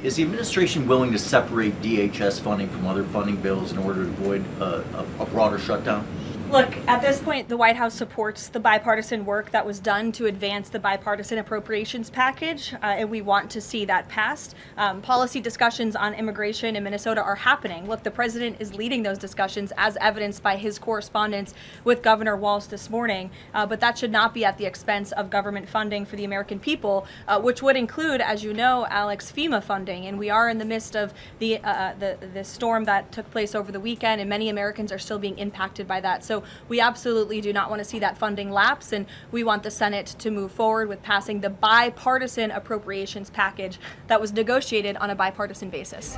Is the administration willing to separate DHS funding from other funding bills in order to avoid a broader shutdown? Look, at this point, the White House supports the bipartisan work that was done to advance the bipartisan appropriations package, and we want to see that passed. Policy discussions on immigration in Minnesota are happening. Look, the president is leading those discussions as evidenced by his correspondence with Governor Walz this morning, but that should not be at the expense of government funding for the American people, which would include, as you know, Alex, FEMA funding, and we are in the midst of the storm that took place over the weekend, and many Americans are still being impacted by that. So we absolutely do not want to see that funding lapse, and we want the Senate to move forward with passing the bipartisan appropriations package that was negotiated on a bipartisan basis.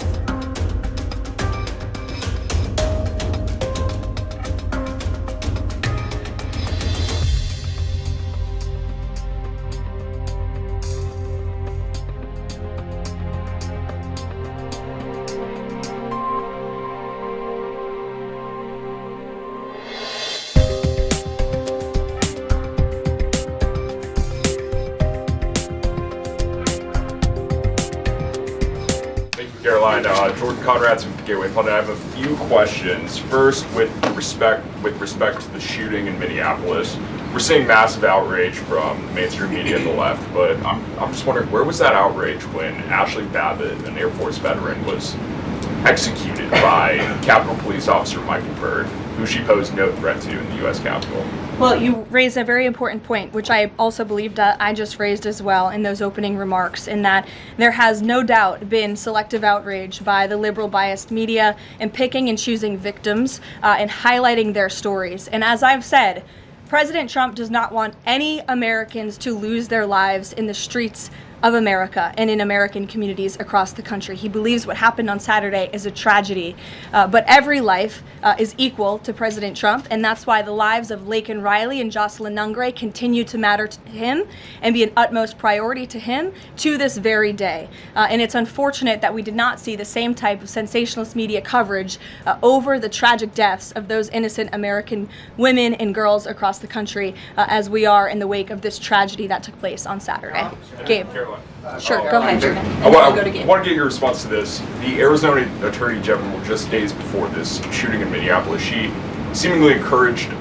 Karoline, Jordan Conrad's from Gateway Fund. I have a few questions. First, with respect to the shooting in Minneapolis, we're seeing massive outrage from mainstream media and the left, but I'm just wondering, where was that outrage when Ashley Babbitt, an Air Force veteran, was executed by Capitol Police Officer Michael Byrd, who she posed no threat to in the U.S. Capitol? Well, you raised a very important point, which I also believe that I just raised as well in those opening remarks, in that there has no doubt been selective outrage by the liberal biased media in picking and choosing victims and highlighting their stories. And as I've said, President Trump does not want any Americans to lose their lives in the streets of America and in American communities across the country. He believes what happened on Saturday is a tragedy, but every life is equal to President Trump, and that's why the lives of Laken Riley and Jocelyn Nungray continue to matter to him and be an utmost priority to him to this very day. And it's unfortunate that we did not see the same type of sensationalist media coverage over the tragic deaths of those innocent American women and girls across the country as we are in the wake of this tragedy that took place on Saturday. Gabe. Sure, go ahead, Jordan. I want to get your response to this. The Arizona Attorney General, just days before this shooting in Minneapolis, she seemingly encouraged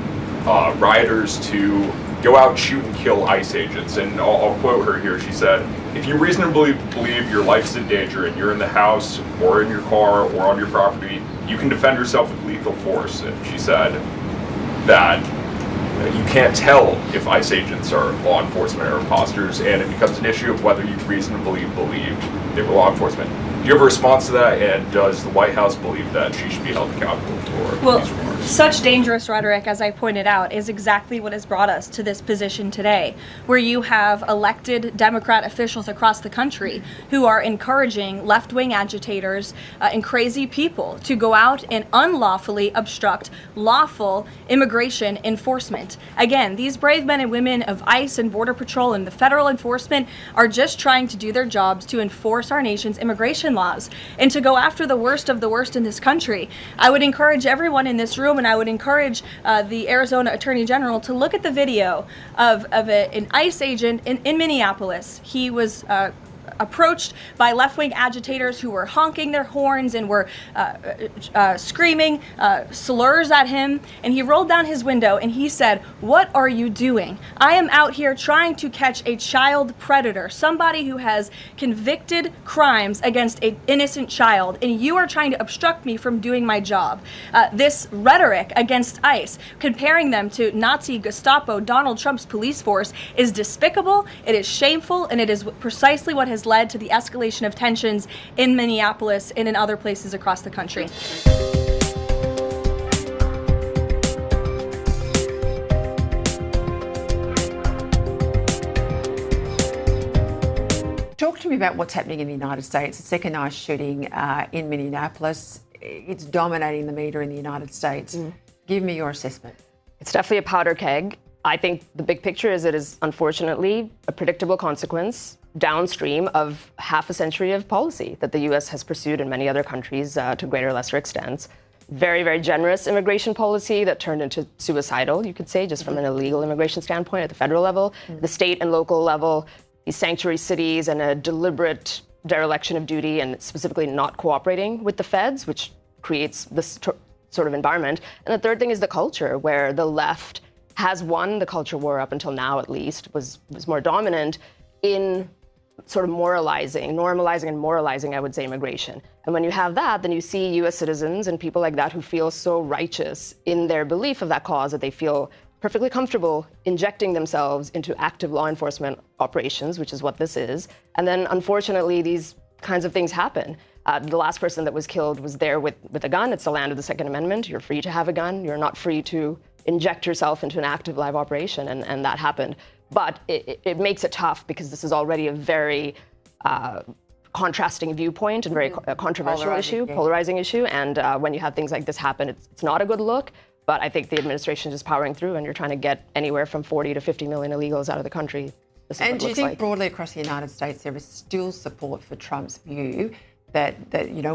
rioters to go out, shoot, and kill ICE agents. And I'll quote her here. She said, "If you reasonably believe your life's in danger and you're in the house or in your car or on your property, you can defend yourself with lethal force." And she said that you can't tell if ICE agents are law enforcement or imposters, and it becomes an issue of whether you reasonably believe they were law enforcement. Do you have a response to that, and does the White House believe that she should be held accountable for these remarks? Such dangerous rhetoric, as I pointed out, is exactly what has brought us to this position today, where you have elected Democrat officials across the country who are encouraging left-wing agitators and crazy people to go out and unlawfully obstruct lawful immigration enforcement. Again, these brave men and women of ICE and Border Patrol and the federal enforcement are just trying to do their jobs to enforce our nation's immigration laws and to go after the worst of the worst in this country. I would encourage everyone in this room, and I would encourage the Arizona Attorney General to look at the video of an ICE agent in Minneapolis. He was approached by left-wing agitators who were honking their horns and were screaming slurs at him. And he rolled down his window and he said, "What are you doing? I am out here trying to catch a child predator, somebody who has convicted crimes against an innocent child, and you are trying to obstruct me from doing my job." This rhetoric against ICE, comparing them to Nazi Gestapo, Donald Trump's police force, is despicable, it is shameful, and it is precisely what has led to the escalation of tensions in Minneapolis and in other places across the country. Talk to me about what's happening in the United States. The second ICE shooting in Minneapolis, it's dominating the media in the United States. Give me your assessment. It's definitely a powder keg. I think the big picture is it is unfortunately a predictable consequence downstream of half a century of policy that the US has pursued in many other countries to greater or lesser extents. Very, very generous immigration policy that turned into suicidal, you could say, just from an illegal immigration standpoint at the federal level, the state and local level, these sanctuary cities, and a deliberate dereliction of duty and specifically not cooperating with the feds, which creates this sort of environment. And the third thing is the culture, where the left has won the culture war up until now, at least, was more dominant in sort of normalizing and moralizing, I would say, immigration. And when you have that, then you see US citizens and people like that who feel so righteous in their belief of that cause that they feel perfectly comfortable injecting themselves into active law enforcement operations, which is what this is. And then, unfortunately, these kinds of things happen. The last person that was killed was there with a gun. It's the land of the Second Amendment. You're free to have a gun. You're not free to inject yourself into an active live operation, and that happened. But it makes it tough because this is already a very contrasting viewpoint and very controversial polarizing issue. And when you have things like this happen, it's not a good look. But I think the administration is just powering through, and you're trying to get anywhere from 40 to 50 million illegals out of the country. And do you think broadly across the United States there is still support for Trump's view that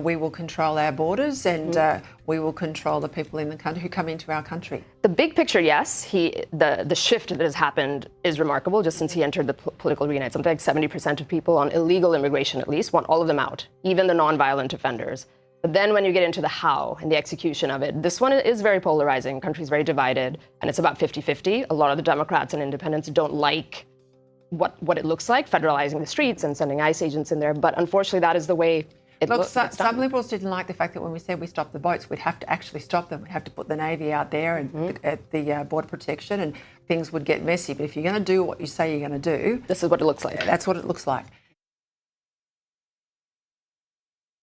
we will control our borders and we will control the people in the country who come into our country? The big picture, yes. The shift that has happened is remarkable just since he entered the political arena. It's something like 70% of people on illegal immigration, at least, want all of them out, even the nonviolent offenders. But then when you get into the how and the execution of it, this one is very polarizing. The country's very divided, and it's about 50-50. A lot of the Democrats and independents don't like what it looks like, federalizing the streets and sending ICE agents in there. But unfortunately, that is the way it looks. Some liberals didn't like the fact that when we said we stop the boats, we'd have to actually stop them. We'd have to put the Navy out there and at the border protection, and things would get messy. But if you're going to do what you say you're going to do, this is what it looks like. That's what it looks like.